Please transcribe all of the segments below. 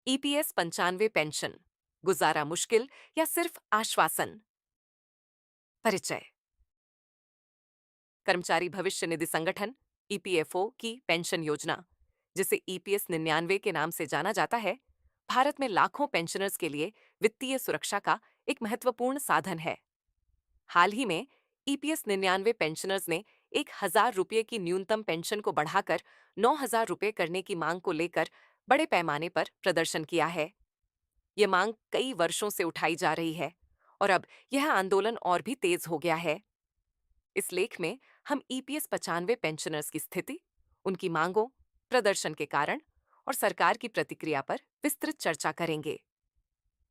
EPS 95 pension, गुजारा मुश्किल या सिर्फ आश्वासन? परिचय। कर्मचारी भविष्य निधि संगठन ईपीएफओ की पेंशन योजना, जिसे ईपीएस 99 के नाम से जाना जाता है, भारत में लाखों पेंशनर्स के लिए वित्तीय सुरक्षा का एक महत्वपूर्ण साधन है। हाल ही में ईपीएस 99 पेंशनर्स ने 1,000 रुपये की न्यूनतम पेंशन को बढ़ाकर 9,000 रुपये करने की मांग को लेकर बड़े पैमाने पर प्रदर्शन किया है। ये मांग कई वर्षों से उठाई जा रही है और अब यह आंदोलन और भी तेज हो गया है। इस लेख में हम ईपीएस 95 पेंशनर्स की स्थिति, उनकी मांगों, प्रदर्शन के कारण और सरकार की प्रतिक्रिया पर विस्तृत चर्चा करेंगे।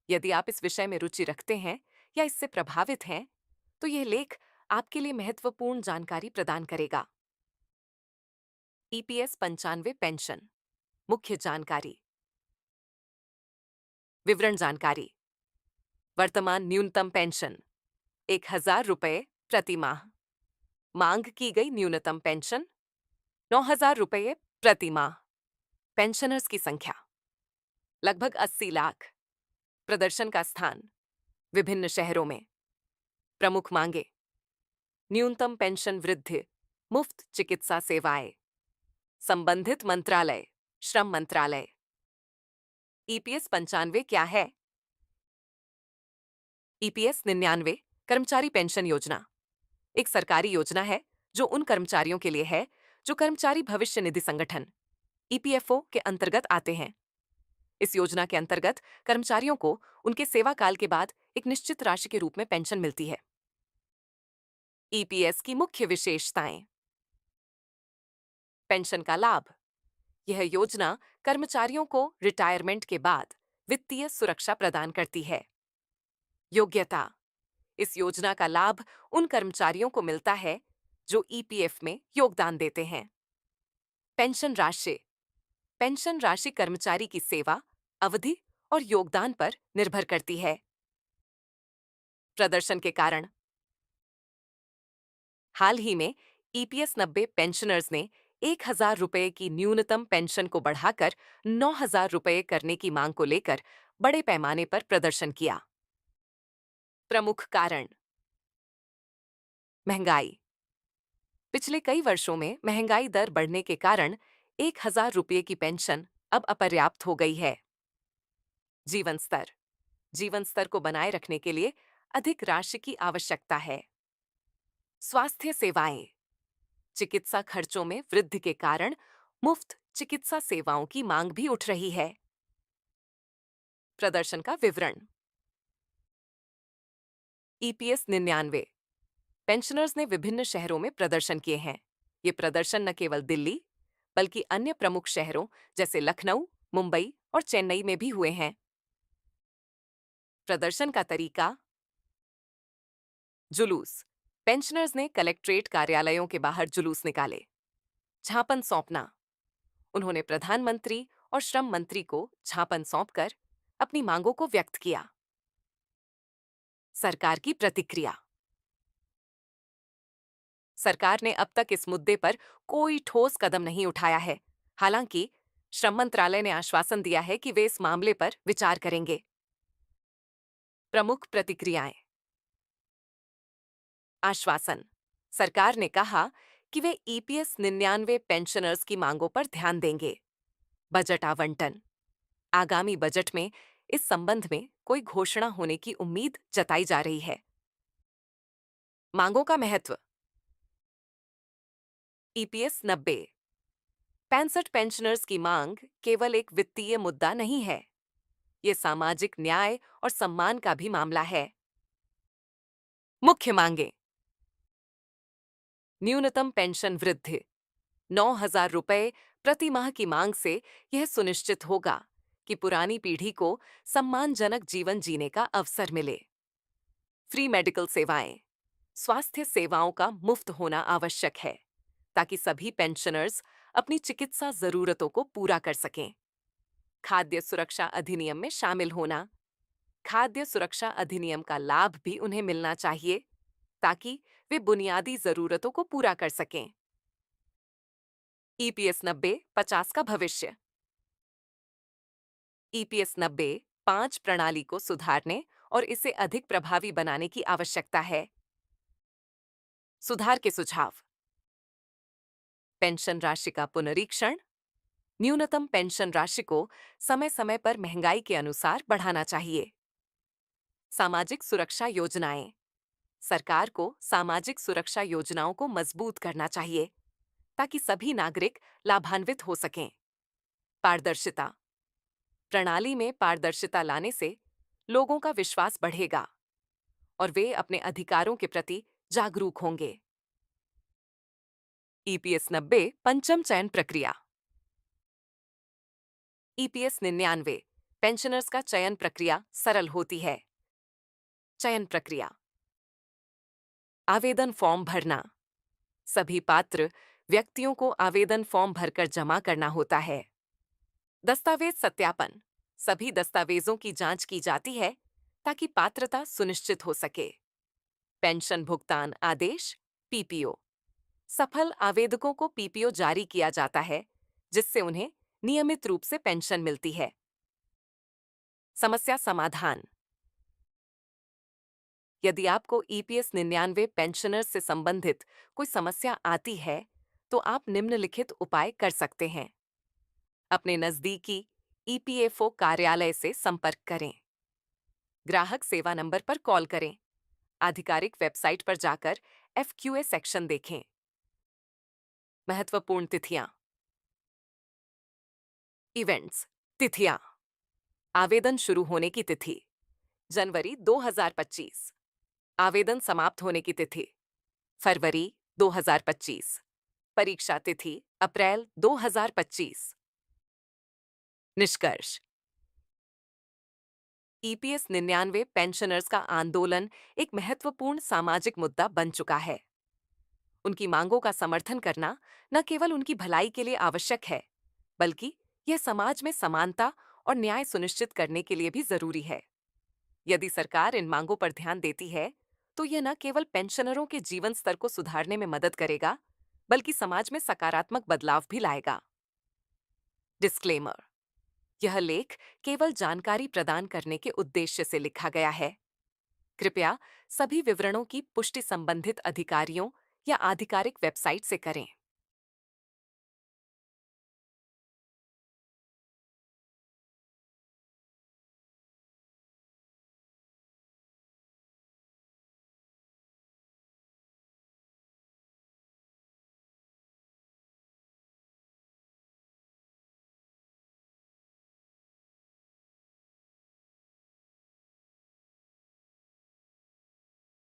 यदि आप इस विषय में रुचि रखते हैं या इससे प्रभावित हैं, तो यह लेख आपके लिए महत्वपूर्ण जानकारी प्रदान करेगा। ईपीएस 95 पेंशन मुख्य जानकारी। विवरण जानकारी। वर्तमान न्यूनतम पेंशन 1,000 रुपये प्रति माह। मांग की गई न्यूनतम पेंशन 9,000 रुपये प्रति माह। पेंशनर्स की संख्या लगभग 80 लाख। प्रदर्शन का स्थान विभिन्न शहरों में। प्रमुख मांगे न्यूनतम पेंशन वृद्धि, मुफ्त चिकित्सा सेवाएं। संबंधित मंत्रालय श्रम मंत्रालय। ईपीएस 95 क्या है? ईपीएस 99 कर्मचारी पेंशन योजना एक सरकारी योजना है जो उन कर्मचारियों के लिए है जो कर्मचारी भविष्य निधि संगठन ईपीएफओ के अंतर्गत आते हैं। इस योजना के अंतर्गत कर्मचारियों को उनके सेवा काल के बाद एक निश्चित राशि के रूप में पेंशन मिलती है। ईपीएस की मुख्य विशेषताएं। पेंशन का लाभ। यह योजना कर्मचारियों को रिटायरमेंट के बाद वित्तीय सुरक्षा प्रदान करती है। योग्यता। इस योजना का लाभ उन कर्मचारियों को मिलता है जो ईपीएफ में योगदान देते हैं। पेंशन राशि। पेंशन राशि कर्मचारी की सेवा, अवधि और योगदान पर निर्भर करती है। प्रदर्शन के कारण। हाल ही में ईपीएस 90 पेंशनर्स ने 1,000 रुपये की न्यूनतम पेंशन को बढ़ाकर 9,000 रुपये करने की मांग को लेकर बड़े पैमाने पर प्रदर्शन किया। प्रमुख कारण। महंगाई। पिछले कई वर्षों में महंगाई दर बढ़ने के कारण 1,000 रुपये की पेंशन अब अपर्याप्त हो गई है। जीवन स्तर। जीवन स्तर को बनाए रखने के लिए अधिक राशि की आवश्यकता है। स्वास्थ्य सेवाएं। चिकित्सा खर्चों में वृद्धि के कारण मुफ्त चिकित्सा सेवाओं की मांग भी उठ रही है। प्रदर्शन का विवरण। ईपीएस 99 पेंशनर्स ने विभिन्न शहरों में प्रदर्शन किए हैं। ये प्रदर्शन न केवल दिल्ली बल्कि अन्य प्रमुख शहरों जैसे लखनऊ, मुंबई और चेन्नई में भी हुए हैं। प्रदर्शन का तरीका। जुलूस। पेंशनर्स ने कलेक्ट्रेट कार्यालयों के बाहर जुलूस निकाले। ज्ञापन सौंपना। उन्होंने प्रधानमंत्री और श्रम मंत्री को ज्ञापन सौंपकर अपनी मांगों को व्यक्त किया। सरकार की प्रतिक्रिया। सरकार ने अब तक इस मुद्दे पर कोई ठोस कदम नहीं उठाया है। हालांकि श्रम मंत्रालय ने आश्वासन दिया है कि वे इस मामले पर विचार करेंगे। प्रमुख प्रतिक्रियाएं। आश्वासन। सरकार ने कहा कि वे ईपीएस 99 पेंशनर्स की मांगों पर ध्यान देंगे। बजट आवंटन। आगामी बजट में इस संबंध में कोई घोषणा होने की उम्मीद जताई जा रही है। मांगों का महत्व। ईपीएस 90 65 पेंशनर्स की मांग केवल एक वित्तीय मुद्दा नहीं है, ये सामाजिक न्याय और सम्मान का भी मामला है। मुख्य मांगे। न्यूनतम पेंशन वृद्धि 9,000 रुपये प्रति माह की मांग से यह सुनिश्चित होगा कि पुरानी पीढ़ी को सम्मानजनक जीवन जीने का अवसर मिले। फ्री मेडिकल सेवाएं। स्वास्थ्य सेवाओं का मुफ्त होना आवश्यक है ताकि सभी पेंशनर्स अपनी चिकित्सा जरूरतों को पूरा कर सकें। खाद्य सुरक्षा अधिनियम में शामिल होना। खाद्य सुरक्षा अधिनियम का लाभ भी उन्हें मिलना चाहिए ताकि वे बुनियादी जरूरतों को पूरा कर सकें। ईपीएस 90 50 का भविष्य। ईपीएस 90 5 प्रणाली को सुधारने और इसे अधिक प्रभावी बनाने की आवश्यकता है। सुधार के सुझाव: पेंशन राशि का पुनरीक्षण, न्यूनतम पेंशन राशि को समय समय पर महंगाई के अनुसार बढ़ाना चाहिए। सामाजिक सुरक्षा योजनाएं: सरकार को सामाजिक सुरक्षा योजनाओं को मजबूत करना चाहिए ताकि सभी नागरिक लाभान्वित हो सकें। पारदर्शिता: प्रणाली में पारदर्शिता लाने से लोगों का विश्वास बढ़ेगा और वे अपने अधिकारों के प्रति जागरूक होंगे। ईपीएस 90 पंचम चयन प्रक्रिया। ईपीएस 99 पेंशनर्स का चयन प्रक्रिया सरल होती है। चयन प्रक्रिया: आवेदन फॉर्म भरना। सभी पात्र व्यक्तियों को आवेदन फॉर्म भरकर जमा करना होता है। दस्तावेज सत्यापन: सभी दस्तावेजों की जांच की जाती है ताकि पात्रता सुनिश्चित हो सके। पेंशन भुगतान आदेश पीपीओ: सफल आवेदकों को पीपीओ जारी किया जाता है जिससे उन्हें नियमित रूप से पेंशन मिलती है। समस्या समाधान: यदि आपको ईपीएस 99 पेंशनर्स से संबंधित कोई समस्या आती है तो आप निम्नलिखित उपाय कर सकते हैं। अपने नजदीकी ईपीएफओ कार्यालय से संपर्क करें। ग्राहक सेवा नंबर पर कॉल करें। आधिकारिक वेबसाइट पर जाकर एफक्यूए सेक्शन देखें। महत्वपूर्ण तिथियां: इवेंट्स तिथियां: आवेदन शुरू होने की तिथि जनवरी 2025। आवेदन समाप्त होने की तिथि फरवरी 2025। परीक्षा तिथि अप्रैल 2025। निष्कर्ष: ईपीएस 99 पेंशनर्स का आंदोलन एक महत्वपूर्ण सामाजिक मुद्दा बन चुका है। उनकी मांगों का समर्थन करना न केवल उनकी भलाई के लिए आवश्यक है, बल्कि यह समाज में समानता और न्याय सुनिश्चित करने के लिए भी जरूरी है। यदि सरकार इन मांगों पर ध्यान देती है, तो यह न केवल पेंशनरों के जीवन स्तर को सुधारने में मदद करेगा, बल्कि समाज में सकारात्मक बदलाव भी लाएगा। डिस्क्लेमर: यह लेख केवल जानकारी प्रदान करने के उद्देश्य से लिखा गया है। कृपया सभी विवरणों की पुष्टि संबंधित अधिकारियों या आधिकारिक वेबसाइट से करें।